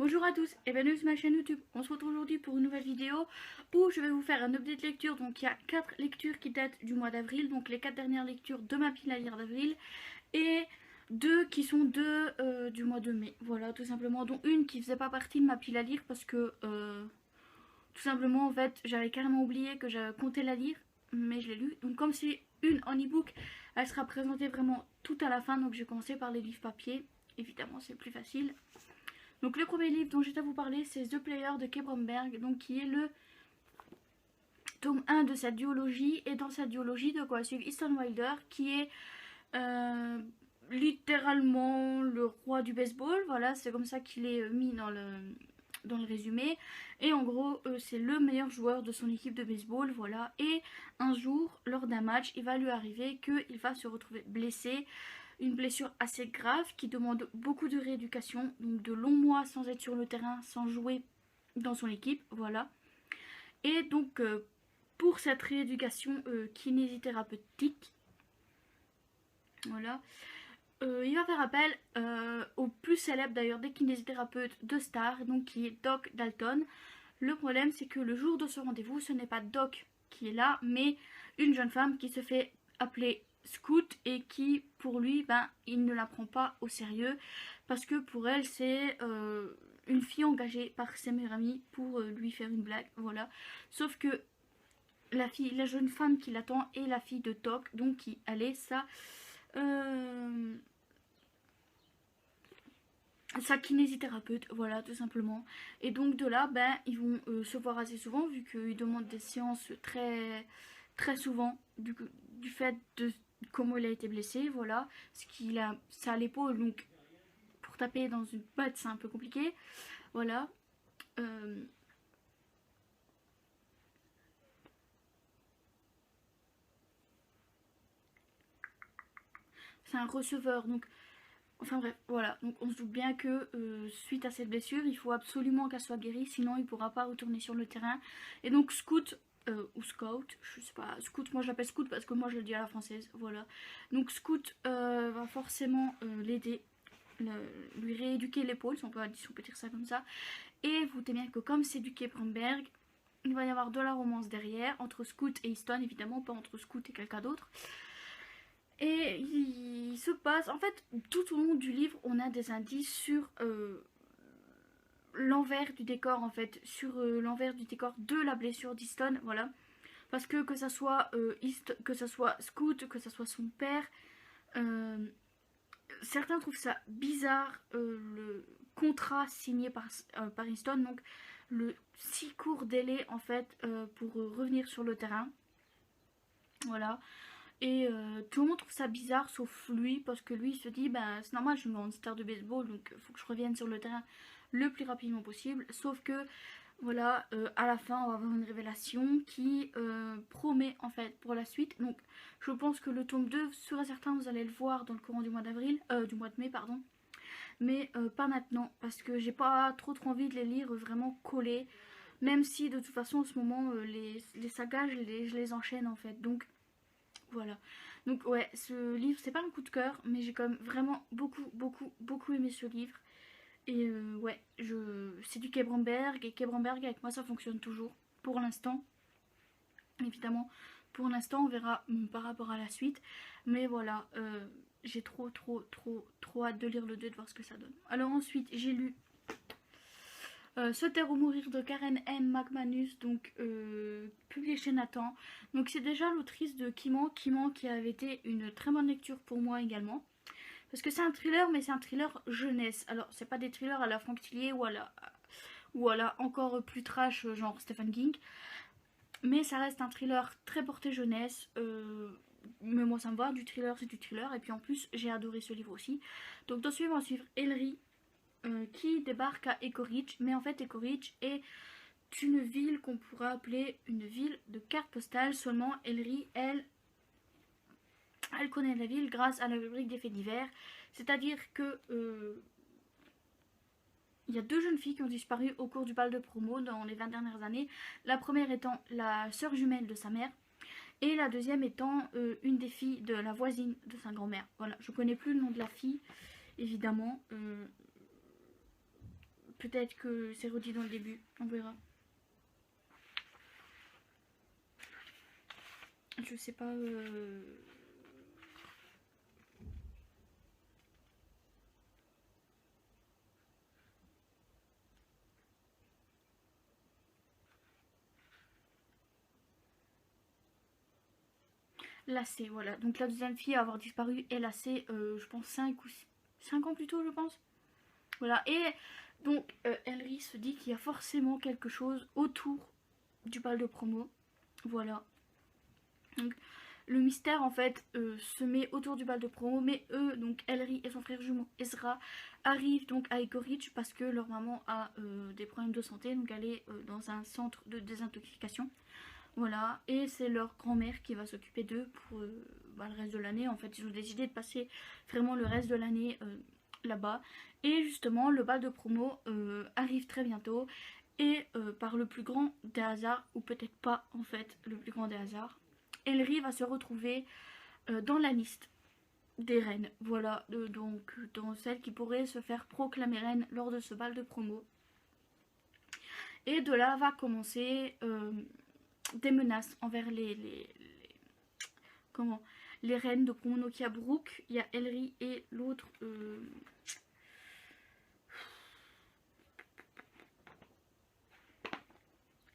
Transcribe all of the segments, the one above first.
Bonjour à tous et bienvenue sur ma chaîne YouTube. On se retrouve aujourd'hui pour une nouvelle vidéo où je vais vous faire un update lecture. Donc il y a 4 lectures qui datent du mois d'avril, donc les 4 dernières lectures de ma pile à lire d'avril, et 2 qui sont du mois de mai. Voilà, tout simplement, dont une qui faisait pas partie de ma pile à lire parce que tout simplement en fait j'avais carrément oublié que j'avais compté la lire, mais je l'ai lu. Donc comme c'est une en ebook, elle sera présentée vraiment tout à la fin, donc j'ai commencé par les livres papier. Évidemment c'est plus facile. Donc le premier livre dont j'ai à vous parler, c'est The Player de Kay Bromberg, donc qui est le tome 1 de sa duologie. Et dans sa duologie, de quoi suivre Easton Wilder, qui est littéralement le roi du baseball. Voilà, c'est comme ça qu'il est mis dans le résumé. Et en gros, c'est le meilleur joueur de son équipe de baseball. Voilà. Et un jour, lors d'un match, il va lui arriver qu'il va se retrouver blessé. Une blessure assez grave qui demande beaucoup de rééducation, donc de longs mois sans être sur le terrain, sans jouer dans son équipe, voilà. Et donc pour cette rééducation kinésithérapeutique, voilà, il va faire appel au plus célèbre d'ailleurs des kinésithérapeutes de Star, donc qui est Doc Dalton. Le problème c'est que le jour de ce rendez-vous, ce n'est pas Doc qui est là, mais une jeune femme qui se fait appeler Scout et qui pour lui il ne la prend pas au sérieux parce que pour elle c'est une fille engagée par ses meilleurs amis pour lui faire une blague, voilà. Sauf que la jeune femme qui l'attend est la fille de Doc, donc qui allait sa kinésithérapeute, voilà, tout simplement. Et donc de là, ils vont se voir assez souvent vu qu'ils demandent des séances très souvent du fait de comment il a été blessé, voilà. Ce qu'il a ça à l'épaule, donc pour taper dans une botte c'est un peu compliqué, voilà. Euh, c'est un receveur, donc enfin bref, voilà. Donc on se doute bien que suite à cette blessure, il faut absolument qu'elle soit guérie, sinon il ne pourra pas retourner sur le terrain. Et donc Scout, ou Scout, je sais pas, Scout, moi j'appelle Scout parce que moi je le dis à la française, voilà. Donc Scout va forcément l'aider, lui rééduquer l'épaule, si on peut dire ça comme ça. Et vous doutez bien que comme c'est du Kay Bromberg, il va y avoir de la romance derrière, entre Scout et Easton, évidemment, pas entre Scout et quelqu'un d'autre. Et il se passe, en fait, tout au long du livre, on a des indices sur l'envers du décor, en fait, sur l'envers du décor de la blessure d'Easton, voilà. Parce que ça soit que ça soit Scout, que ça soit son père, euh, certains trouvent ça bizarre, le contrat signé par Easton, donc le si court délai, en fait, pour revenir sur le terrain, voilà. Et tout le monde trouve ça bizarre sauf lui parce que lui il se dit c'est normal, je suis une grande star de baseball donc il faut que je revienne sur le terrain le plus rapidement possible. Sauf que voilà, à la fin on va avoir une révélation qui promet en fait pour la suite. Donc je pense que le tome 2 sûr et certain vous allez le voir dans le courant du mois d'avril, du mois de mai pardon. Mais pas maintenant parce que j'ai pas trop envie de les lire vraiment collés. Même si de toute façon en ce moment les sagas je les enchaîne en fait. Donc voilà. Donc ouais, ce livre, c'est pas un coup de cœur, mais j'ai quand même vraiment beaucoup aimé ce livre. Et ouais, c'est du Kay Bromberg, et Kay Bromberg avec moi ça fonctionne toujours, pour l'instant. Évidemment, pour l'instant on verra par rapport à la suite. Mais voilà, j'ai trop hâte de lire le 2, de voir ce que ça donne. Alors ensuite, j'ai lu Se taire ou mourir de Karen M. McManus, donc publié chez Nathan. Donc c'est déjà l'autrice de Kiman qui avait été une très bonne lecture pour moi également. Parce que c'est un thriller, mais c'est un thriller jeunesse. Alors c'est pas des thrillers à la Franck Tillier ou à la encore plus trash genre Stephen King. Mais ça reste un thriller très porté jeunesse. Mais moi ça me va, du thriller c'est du thriller. Et puis en plus j'ai adoré ce livre aussi. Donc dans ce livre on va suivre Ellery, qui débarque à Echo Ridge. Mais en fait, Echo Ridge est une ville qu'on pourrait appeler une ville de carte postale. Seulement, Ellery, elle connaît la ville grâce à la rubrique des faits divers. C'est-à-dire que il y a 2 jeunes filles qui ont disparu au cours du bal de promo dans les 20 dernières années. La première étant la sœur jumelle de sa mère. Et la deuxième étant une des filles de la voisine de sa grand-mère. Voilà, je connais plus le nom de la fille, évidemment. peut-être que c'est redit dans le début, on verra. Je sais pas. Lacée, voilà. Donc la deuxième fille à avoir disparu est Lacée, je pense 5 ans plus tôt, je pense. Voilà. Et donc Ellery se dit qu'il y a forcément quelque chose autour du bal de promo. Voilà. Donc le mystère en fait se met autour du bal de promo, mais eux, donc Ellery et son frère jumeau Ezra, arrivent donc à Echo Ridge parce que leur maman a des problèmes de santé, donc elle est dans un centre de désintoxication. Voilà, et c'est leur grand-mère qui va s'occuper d'eux pour le reste de l'année. En fait, ils ont décidé de passer vraiment le reste de l'année là-bas. Et justement, le bal de promo arrive très bientôt. Et par le plus grand des hasards, ou peut-être pas en fait le plus grand des hasards, Ellery va se retrouver dans la liste des reines. Voilà, donc dans celle qui pourrait se faire proclamer reine lors de ce bal de promo. Et de là va commencer des menaces envers comment, les reines de promo. Donc il y a Brooke, il y a Ellery et l'autre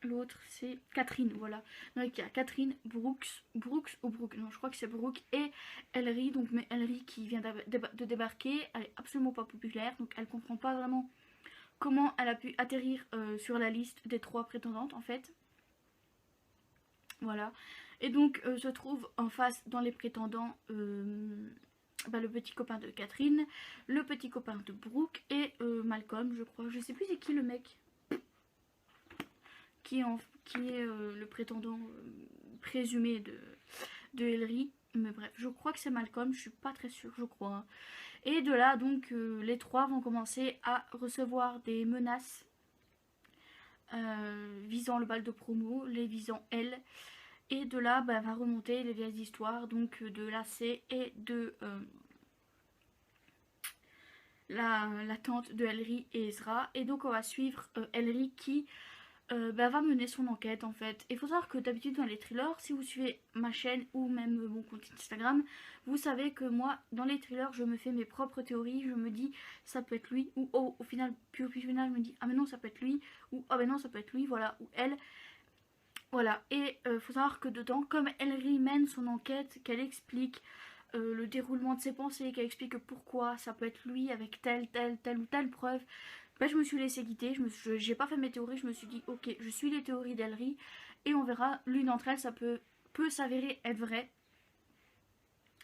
l'autre c'est Catherine, voilà. Donc il y a Catherine, Brooks ou Brooke, non je crois que c'est Brooke et Ellery. Donc mais Ellery qui vient de débarquer, elle est absolument pas populaire, donc elle comprend pas vraiment comment elle a pu atterrir sur la liste des 3 prétendantes en fait. Voilà. Et donc se trouve en face dans les prétendants le petit copain de Catherine, le petit copain de Brooke et Malcolm, je crois. Je sais plus c'est qui le mec qui est le prétendant présumé de Ellery. Mais bref, je crois que c'est Malcolm, je suis pas très sûre, je crois. Hein. Et de là, donc, les 3 vont commencer à recevoir des menaces visant le bal de promo, les visant elle. Et de là, va remonter les vieilles histoires, donc de Lacée et de la tante de Ellery et Ezra. Et donc on va suivre Ellery qui va mener son enquête en fait. Il faut savoir que d'habitude dans les thrillers, si vous suivez ma chaîne ou même mon compte Instagram, vous savez que moi dans les thrillers je me fais mes propres théories, je me dis ça peut être lui, ou au final, puis au final je me dis ah mais non ça peut être lui, ou ah mais non ça peut être lui, voilà, ou elle. Voilà, et faut savoir que dedans, comme Ellery mène son enquête, qu'elle explique le déroulement de ses pensées, qu'elle explique pourquoi ça peut être lui avec telle ou telle preuve, je me suis laissée guider, j'ai pas fait mes théories, je me suis dit ok, je suis les théories d'Ellery et on verra, l'une d'entre elles ça peut s'avérer être vraie.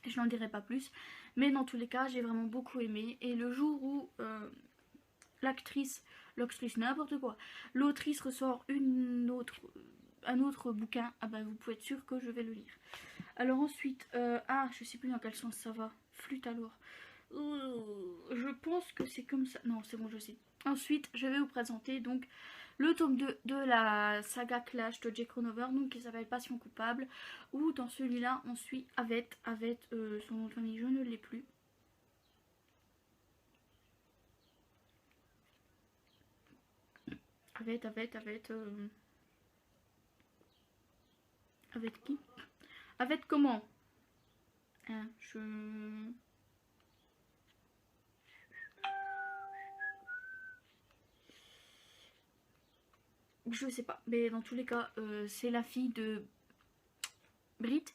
Je n'en dirai pas plus, mais dans tous les cas j'ai vraiment beaucoup aimé. Et le jour où l'actrice n'importe quoi, l'autrice ressort un autre bouquin, vous pouvez être sûr que je vais le lire. Alors ensuite, je sais plus dans quel sens ça va. Flûte alors. Je pense que c'est comme ça. Non, c'est bon, je sais. Ensuite, je vais vous présenter donc le tome 2 de la saga Clash de Jake Ronover, donc qui s'appelle Passion coupable, où dans celui-là, on suit Avette, son nom de famille, je ne l'ai plus. Avette, avec qui? Avec comment? Hein, je sais pas, mais dans tous les cas, c'est la fille de Britt.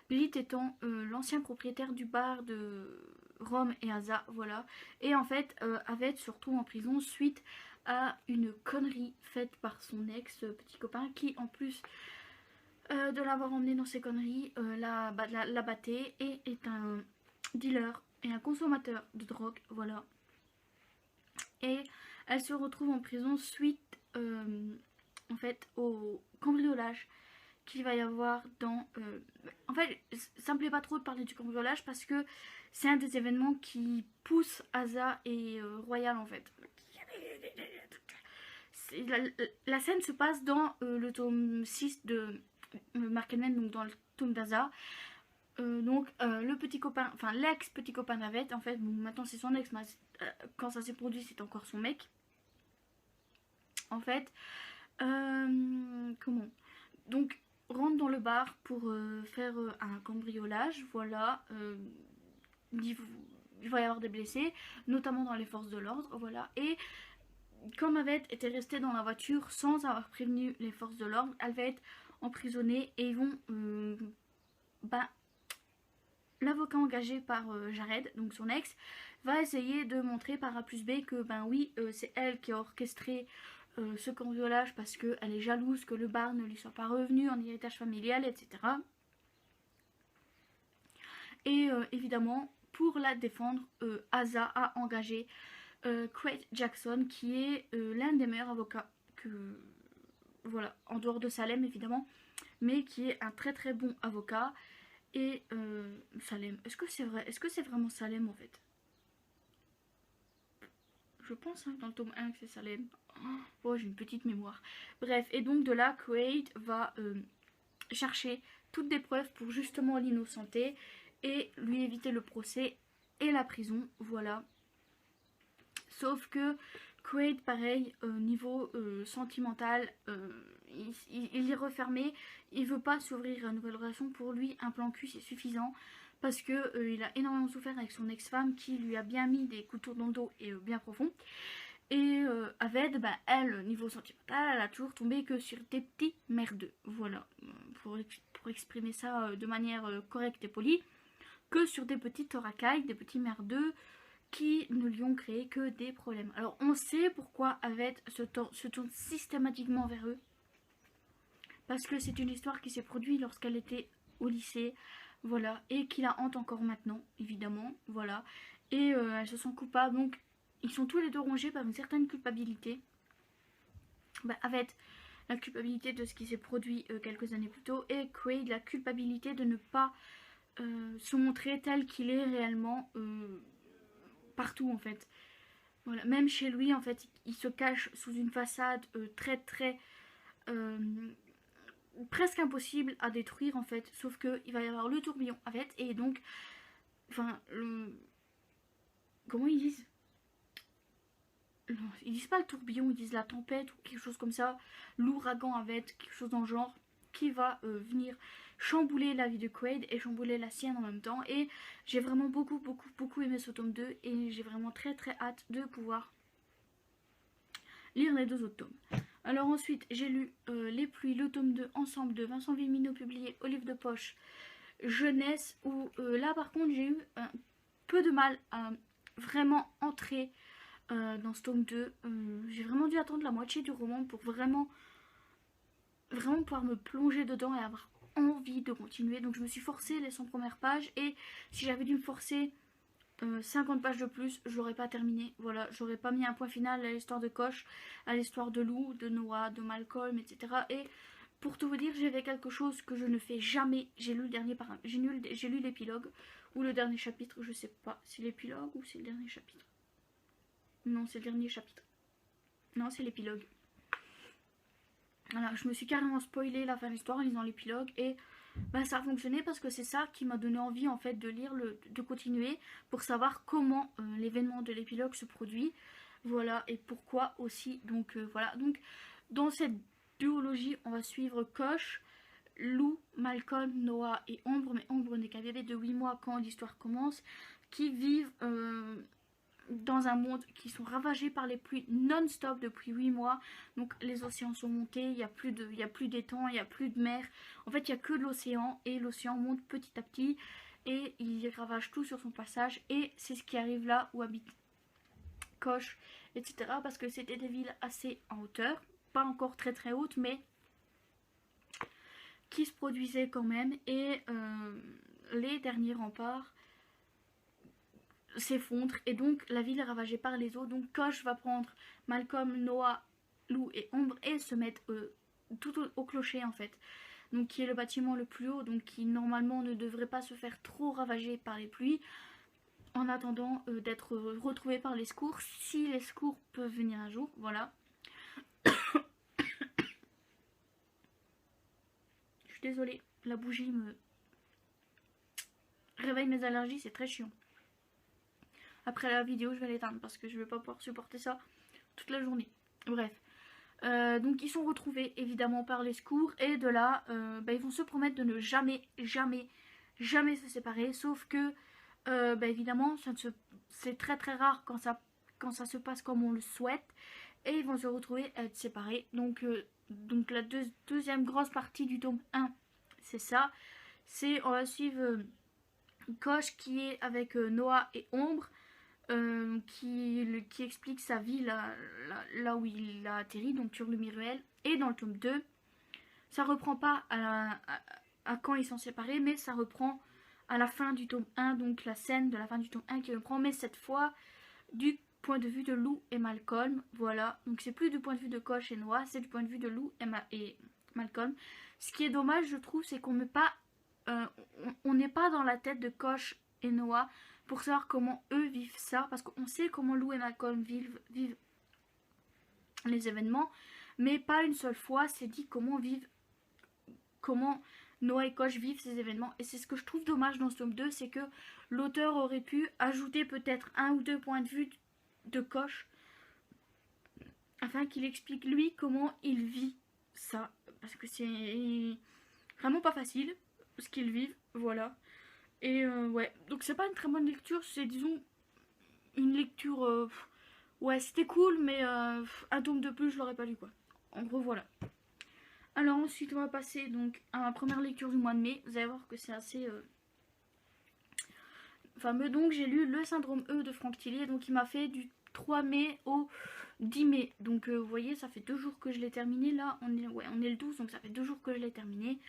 Britt étant l'ancien propriétaire du bar de Rome et Asa, voilà. Et en fait, Avette se retrouve en prison suite à une connerie faite par son ex petit copain qui, en plus de l'avoir emmené dans ses conneries, la battait et est un dealer et un consommateur de drogue, voilà. Et elle se retrouve en prison suite en fait au cambriolage qu'il va y avoir dans... En fait, ça me plaît pas trop de parler du cambriolage parce que c'est un des événements qui pousse Asa et Royal en fait. La scène se passe dans le tome 6 de Mark Edman, donc dans le tome d'Asa. Le petit copain, enfin l'ex petit copain d'Avette, en fait, bon, maintenant c'est son ex, mais quand ça s'est produit, c'est encore son mec. en fait, comment, donc rentre dans le bar pour faire un cambriolage, voilà, il va y avoir des blessés, notamment dans les forces de l'ordre, voilà, et comme Avette était restée dans la voiture sans avoir prévenu les forces de l'ordre, elle va être emprisonnée et ils vont, bah, l'avocat engagé par Jared, donc son ex, va essayer de montrer par A plus B que ben oui, c'est elle qui a orchestré ce cambriolage parce qu'elle est jalouse que le bar ne lui soit pas revenu en héritage familial, etc. Et évidemment, pour la défendre, Asa a engagé Craig Jackson, qui est l'un des meilleurs avocats que, voilà, en dehors de Salem évidemment, mais qui est un très très bon avocat. Et Salem, est-ce que c'est vrai? Est-ce que c'est vraiment Salem en fait? Je pense hein, dans le tome 1 que c'est Salem. Oh, j'ai une petite mémoire. Bref, et donc de là, Quaid va chercher toutes des preuves pour justement l'innocenter et lui éviter le procès et la prison, voilà. Sauf que Quaid, pareil, niveau sentimental, il est refermé, il veut pas s'ouvrir à une nouvelle relation. Pour lui, un plan cul c'est suffisant parce que il a énormément souffert avec son ex-femme qui lui a bien mis des couteaux dans le dos et bien profond. Et Aved, bah, elle, niveau sentimental, elle a toujours tombé que sur des petits merdeux. Voilà, pour exprimer ça de manière correcte et polie, que sur des petites racailles, des petits merdeux qui ne lui ont créé que des problèmes. Alors on sait pourquoi Aved se tourne systématiquement vers eux. Parce que c'est une histoire qui s'est produite lorsqu'elle était au lycée, voilà, et qui la hante encore maintenant, évidemment, voilà. Et elles se sent coupables, donc ils sont tous les deux rongés par une certaine culpabilité. Bah, avec la culpabilité de ce qui s'est produit quelques années plus tôt, et Quaid la culpabilité de ne pas se montrer tel qu'il est réellement partout en fait. Voilà. Même chez lui en fait, il se cache sous une façade très très euh, presque impossible à détruire en fait, sauf que il va y avoir le tourbillon en fait, et donc enfin comment ils disent, non, ils disent pas le tourbillon, ils disent la tempête ou quelque chose comme ça, l'ouragan avec quelque chose dans le genre, qui va venir chambouler la vie de Quaid et chambouler la sienne en même temps. Et j'ai vraiment beaucoup aimé ce tome 2 et j'ai vraiment très hâte de pouvoir lire les deux autres tomes. Alors ensuite j'ai lu Les Pluies, le tome 2 ensemble de Vincent Vimino publié au livre de poche jeunesse, où là par contre j'ai eu un peu de mal à vraiment entrer dans ce tome 2. J'ai vraiment dû attendre la moitié du roman pour vraiment pouvoir me plonger dedans et avoir envie de continuer. Donc je me suis forcée les 100 premières pages, et si j'avais dû me forcer 50 pages de plus, j'aurais pas terminé. Voilà, j'aurais pas mis un point final à l'histoire de Koch, à l'histoire de Lou, de Noah, de Malcolm, etc. Et pour tout vous dire, j'ai fait quelque chose que je ne fais jamais. J'ai lu le dernier j'ai lu l'épilogue ou le dernier chapitre, je sais pas, c'est l'épilogue ou c'est le dernier chapitre. Non, c'est le dernier chapitre. Non, c'est l'épilogue. Alors, je me suis carrément spoilé la fin de l'histoire en lisant l'épilogue, et bah, ça a fonctionné parce que c'est ça qui m'a donné envie en fait de lire, de continuer pour savoir comment l'événement de l'épilogue se produit. Voilà, et pourquoi aussi. Donc voilà, donc dans cette duologie, on va suivre Koch, Lou, Malcolm, Noah et Ombre, mais Ombre n'est qu'un bébé de 8 mois quand l'histoire commence, qui vivent dans un monde qui sont ravagés par les pluies non-stop depuis 8 mois. Donc les océans sont montés, il n'y a plus d'étang, il n'y a plus de mer. En fait, il n'y a que de l'océan, et l'océan monte petit à petit et il ravage tout sur son passage. Et c'est ce qui arrive là où habite Koch, etc. Parce que c'était des villes assez en hauteur, pas encore très hautes, mais qui se produisaient quand même. Et les derniers remparts s'effondre, et donc la ville est ravagée par les eaux. Donc Koch va prendre Malcolm, Noah, Lou et Ombre et se mettre tout au clocher en fait, donc qui est le bâtiment le plus haut, donc qui normalement ne devrait pas se faire trop ravager par les pluies, en attendant d'être retrouvé par les secours, si les secours peuvent venir un jour. Voilà. Je suis désolée, la bougie me réveille mes allergies, c'est très chiant. Après la vidéo, je vais l'éteindre parce que je vais pas pouvoir supporter ça toute la journée. Bref. Donc ils sont retrouvés évidemment par les secours et de là ils vont se promettre de ne jamais, jamais, jamais se séparer. Sauf que évidemment c'est très très rare quand ça se passe comme on le souhaite et ils vont se retrouver à être séparés. Donc la deuxième grosse partie du tome 1 c'est ça. On va suivre Koch qui est avec Noah et Ombre. Qui explique sa vie là où il a atterri, donc sur le Miruel. Et dans le tome 2, ça reprend pas à quand ils sont séparés, mais ça reprend à la fin du tome 1, donc la scène de la fin du tome 1 qui reprend, mais cette fois du point de vue de Lou et Malcolm. Voilà, donc c'est plus du point de vue de Koch et Noah, c'est du point de vue de Lou et Malcolm. Ce qui est dommage, je trouve, c'est qu'on met pas, on n'est pas dans la tête de Koch et Noah pour savoir comment eux vivent ça, parce qu'on sait comment Lou et Malcolm vivent les événements, mais pas une seule fois c'est dit comment Noah et Koch vivent ces événements. Et c'est ce que je trouve dommage dans ce tome 2, c'est que l'auteur aurait pu ajouter peut-être un ou deux points de vue de Koch afin qu'il explique lui comment il vit ça, parce que c'est vraiment pas facile ce qu'ils vivent, voilà. Et ouais, donc c'est pas une très bonne lecture, c'est disons une lecture ouais c'était cool, mais un tome de plus je l'aurais pas lu quoi. En gros voilà. Alors ensuite on va passer donc à ma première lecture du mois de mai. Vous allez voir que c'est assez fameux. Donc j'ai lu Le Syndrome E de Franck Tillier, donc il m'a fait du 3 mai au 10 mai. Donc vous voyez ça fait 2 jours que je l'ai terminé, là on est le 12, donc ça fait 2 jours que je l'ai terminé.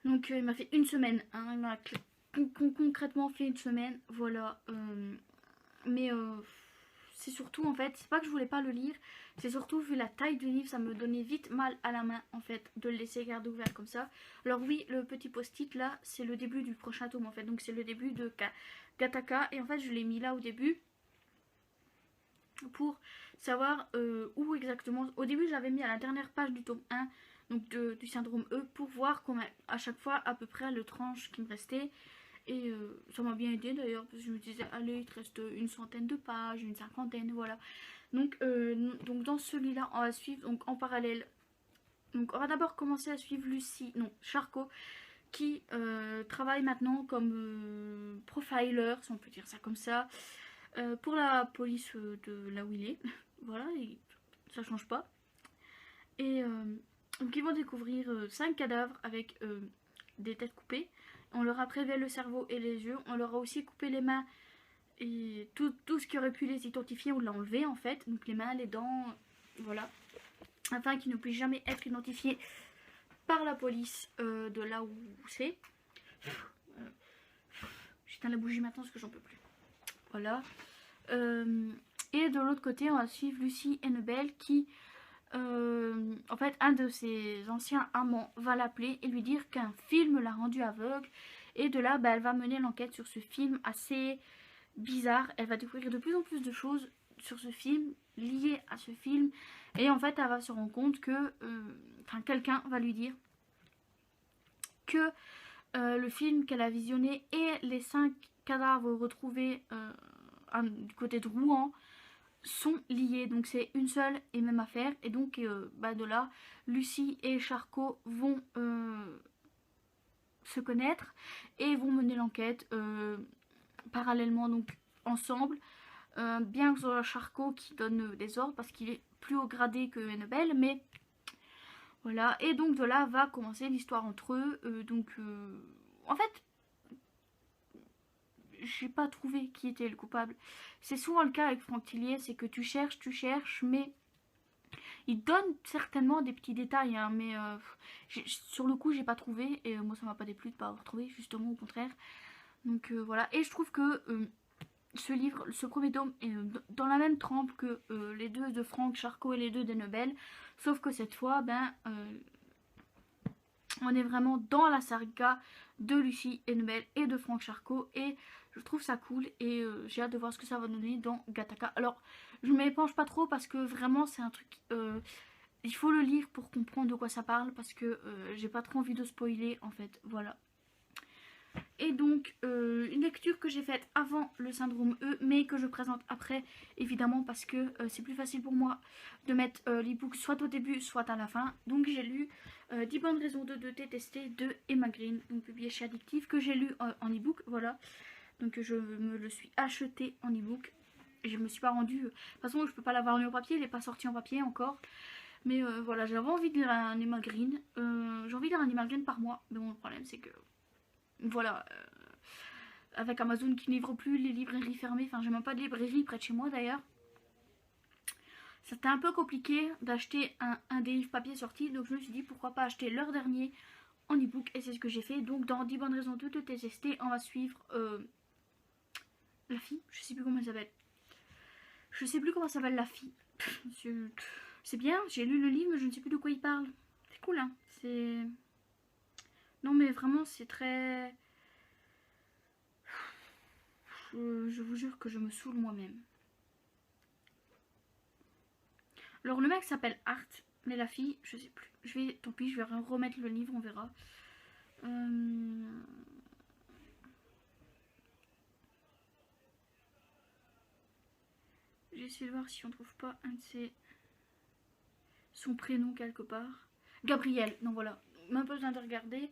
Donc il m'a fait une semaine, hein. Il m'a concrètement fait une semaine, voilà. Mais c'est surtout en fait, c'est pas que je voulais pas le lire, c'est surtout vu la taille du livre, ça me donnait vite mal à la main en fait de le laisser garder ouvert comme ça. Alors oui, le petit post-it là, c'est le début du prochain tome en fait, donc c'est le début de Gattaca, et en fait je l'ai mis là au début pour savoir où exactement. Au début j'avais mis à la dernière page du tome 1, donc du syndrome E, pour voir combien à chaque fois à peu près le tranche qui me restait. Et ça m'a bien aidé d'ailleurs, parce que je me disais allez il te reste une centaine de pages, une cinquantaine, voilà. Donc dans celui-là on va suivre donc en parallèle. Donc on va d'abord commencer à suivre Charcot, qui travaille maintenant comme profiler, si on peut dire ça comme ça, pour la police de là où il est. Voilà, et ça change pas. Et donc ils vont découvrir 5 cadavres avec des têtes coupées. On leur a prélevé le cerveau et les yeux. On leur a aussi coupé les mains et tout ce qui aurait pu les identifier, on l'a enlevé en fait. Donc les mains, les dents, voilà. Afin qu'ils ne puissent jamais être identifiés par la police de là où c'est. J'éteins la bougie maintenant parce que j'en peux plus. Voilà. Et de l'autre côté, on va suivre Lucie Hennebel qui... en fait, un de ses anciens amants va l'appeler et lui dire qu'un film l'a rendue aveugle. Et de là, elle va mener l'enquête sur ce film assez bizarre. Elle va découvrir de plus en plus de choses sur ce film, liées à ce film. Et en fait, elle va se rendre compte que... quelqu'un va lui dire que le film qu'elle a visionné et les 5 cadavres retrouvés du côté de Rouen sont liés, donc c'est une seule et même affaire. Et donc de là Lucie et Charcot vont se connaître et vont mener l'enquête parallèlement, donc ensemble, bien que ce soit Charcot qui donne des ordres parce qu'il est plus haut gradé que Hennebel, mais voilà. Et donc de là va commencer l'histoire entre eux. En fait j'ai pas trouvé qui était le coupable. C'est souvent le cas avec Franck Tillier, c'est que tu cherches, mais il donne certainement des petits détails, hein, mais sur le coup j'ai pas trouvé, et moi ça m'a pas déplu de pas avoir trouvé, justement au contraire. Donc voilà, et je trouve que ce livre, ce premier tome est dans la même trempe que les deux de Franck Charcot et les deux d'Hennebel, sauf que cette fois, on est vraiment dans la saga de Lucie Hennebel et de Franck Charcot, et je trouve ça cool, et j'ai hâte de voir ce que ça va donner dans Gattaca. Alors je ne m'épanche pas trop parce que vraiment c'est un truc, il faut le lire pour comprendre de quoi ça parle, parce que j'ai pas trop envie de spoiler en fait, voilà. Et donc une lecture que j'ai faite avant le syndrome E, mais que je présente après, évidemment, parce que c'est plus facile pour moi de mettre l'ebook soit au début, soit à la fin. Donc j'ai lu 10 bonnes raisons de détester de Emma Green, donc publié chez Addictive, que j'ai lu en ebook, voilà. Donc je me le suis acheté en ebook. Et je me suis pas rendue. De toute façon, je peux pas l'avoir lu en papier, il n'est pas sorti en papier encore. Mais voilà, j'avais envie de lire un Emma Green. J'ai envie de lire un Emma Green par mois. Mais bon, le problème, c'est que voilà, avec Amazon qui ne livre plus, les librairies fermées, enfin j'ai même pas de librairie près de chez moi d'ailleurs, c'était un peu compliqué d'acheter un des livres papier sortis, donc je me suis dit pourquoi pas acheter leur dernier en ebook, et c'est ce que j'ai fait. Donc dans 10 bonnes raisons de te détester, on va suivre la fille, je sais plus comment elle s'appelle, la fille. C'est bien, j'ai lu le livre mais je ne sais plus de quoi il parle. C'est cool hein, c'est... Non mais vraiment c'est très... Je vous jure que je me saoule moi-même. Alors le mec s'appelle Art, mais la fille, je sais plus. Tant pis, je vais remettre le livre, on verra. J'ai essayé de voir si on trouve pas un de son prénom quelque part. Gabriel, non voilà, même pas besoin de regarder.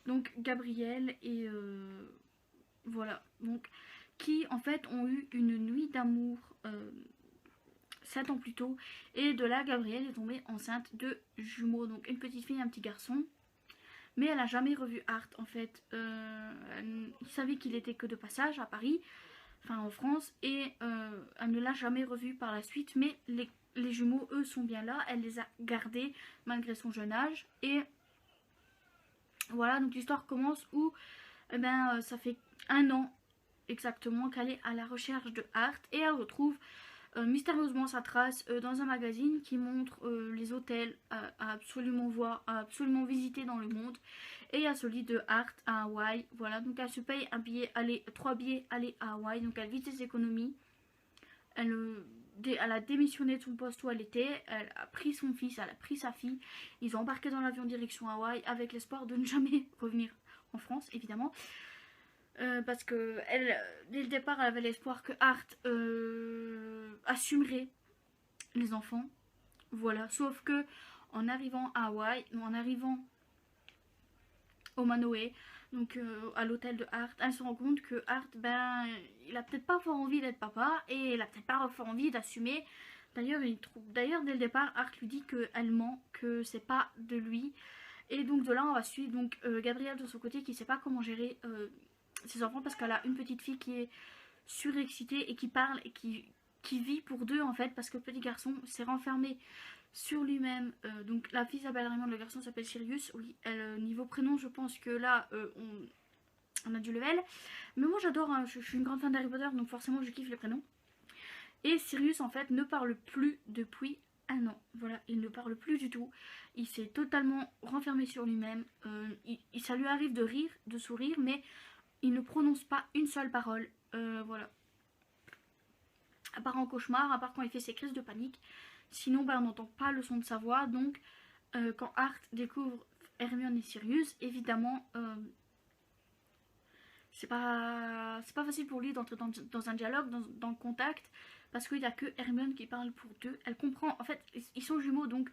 Donc Gabriel et voilà, donc qui en fait ont eu une nuit d'amour 7 ans plus tôt, et de là Gabrielle est tombée enceinte de jumeaux, donc une petite fille et un petit garçon. Mais elle a jamais revu Art en fait. Il savait qu'il était que de passage à Paris, enfin en France, et elle ne l'a jamais revu par la suite. Mais les jumeaux, eux, sont bien là. Elle les a gardés malgré son jeune âge. Et voilà, donc l'histoire commence où eh ben, ça fait 1 an exactement qu'elle est à la recherche de Art, et elle retrouve mystérieusement sa trace dans un magazine qui montre les hôtels à absolument voir, à absolument visiter dans le monde. Et il y a celui de Art à Hawaï. Voilà, donc elle se paye un billet aller, 3 billets aller à Hawaï. Donc elle vit ses économies. Elle a démissionné de son poste où elle était. Elle a pris son fils, elle a pris sa fille. Ils ont embarqué dans l'avion direction Hawaï avec l'espoir de ne jamais revenir en France, évidemment. Parce que elle, dès le départ, elle avait l'espoir que Art assumerait les enfants. Voilà, sauf que en arrivant à Hawaï, ou en arrivant au Manoé, donc à l'hôtel de Art, elle se rend compte que Art, ben, il a peut-être pas fort envie d'être papa, et il a peut-être pas fort envie d'assumer. D'ailleurs, dès le départ, Art lui dit qu'elle ment, que c'est pas de lui. Et donc de là, on va suivre donc Gabrielle de son côté qui sait pas comment gérer ses enfants, parce qu'elle a une petite fille qui est surexcitée et qui parle et qui vit pour deux en fait, parce que le petit garçon s'est renfermé sur lui-même. Donc la fille s'appelle Raymond, le garçon s'appelle Sirius. Oui, niveau prénom, je pense que là on a du level. Mais moi j'adore, hein, je suis une grande fan d'Harry Potter, donc forcément je kiffe les prénoms. Et Sirius en fait ne parle plus depuis 1 an. Voilà, il ne parle plus du tout. Il s'est totalement renfermé sur lui-même. Ça lui arrive de rire, de sourire, mais il ne prononce pas une seule parole. Voilà. À part en cauchemar, à part quand il fait ses crises de panique. Sinon, on n'entend pas le son de sa voix. Donc, quand Art découvre Hermione et Sirius, évidemment, c'est pas facile pour lui d'entrer dans un dialogue, dans le contact, parce qu'il n'y a que Hermione qui parle pour deux. Elle comprend, en fait, ils sont jumeaux, donc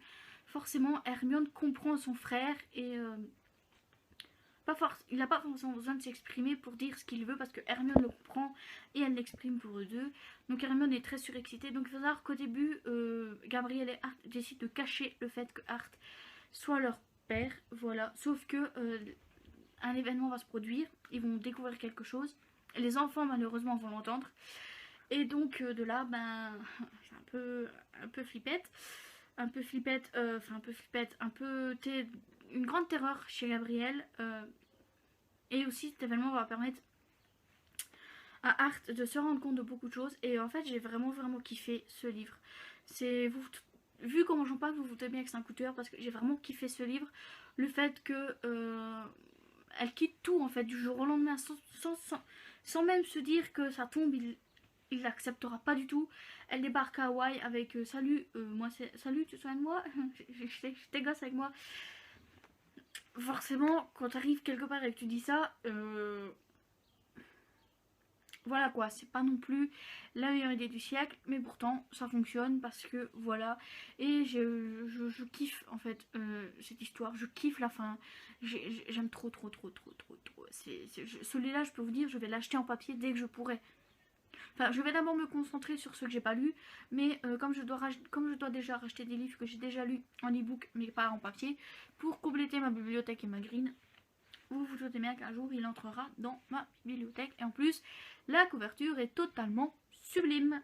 forcément, Hermione comprend son frère, et il n'a pas forcément besoin de s'exprimer pour dire ce qu'il veut, parce que Hermione le comprend et elle l'exprime pour eux deux. Donc Hermione est très surexcitée. Donc il faut savoir qu'au début, Gabrielle et Art décident de cacher le fait que Art soit leur père. Voilà. Sauf que un événement va se produire. Ils vont découvrir quelque chose. Les enfants malheureusement vont l'entendre. Et donc de là, ben, c'est un peu flippette. Un peu flippette, une grande terreur chez Gabrielle. Et aussi cet événement va permettre à Art de se rendre compte de beaucoup de choses. Et en fait j'ai vraiment kiffé ce livre. Vu comment j'en parle, vous vous doutez bien que c'est un coup de cœur, parce que j'ai vraiment kiffé ce livre. Le fait que elle quitte tout en fait du jour au lendemain, sans même se dire que ça tombe, il l'acceptera pas du tout. Elle débarque à Hawaï avec salut, salut, tu te souviens de moi? J'étais gosse avec moi. Forcément, quand tu arrives quelque part et que tu dis ça, voilà quoi, c'est pas non plus la meilleure idée du siècle, mais pourtant ça fonctionne parce que voilà. Et je kiffe en fait cette histoire, je kiffe la fin. J'aime trop. Celui-là, je peux vous dire, je vais l'acheter en papier dès que je pourrai. Enfin, je vais d'abord me concentrer sur ceux que j'ai pas lus, mais comme je dois déjà racheter des livres que j'ai déjà lus en e-book, mais pas en papier, pour compléter ma bibliothèque et ma green, vous vous doutez bien qu'un jour il entrera dans ma bibliothèque. Et en plus, la couverture est totalement sublime.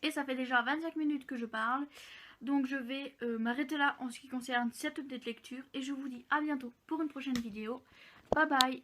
Et ça fait déjà 25 minutes que je parle. Donc je vais m'arrêter là en ce qui concerne cette update lecture. Et je vous dis à bientôt pour une prochaine vidéo. Bye bye.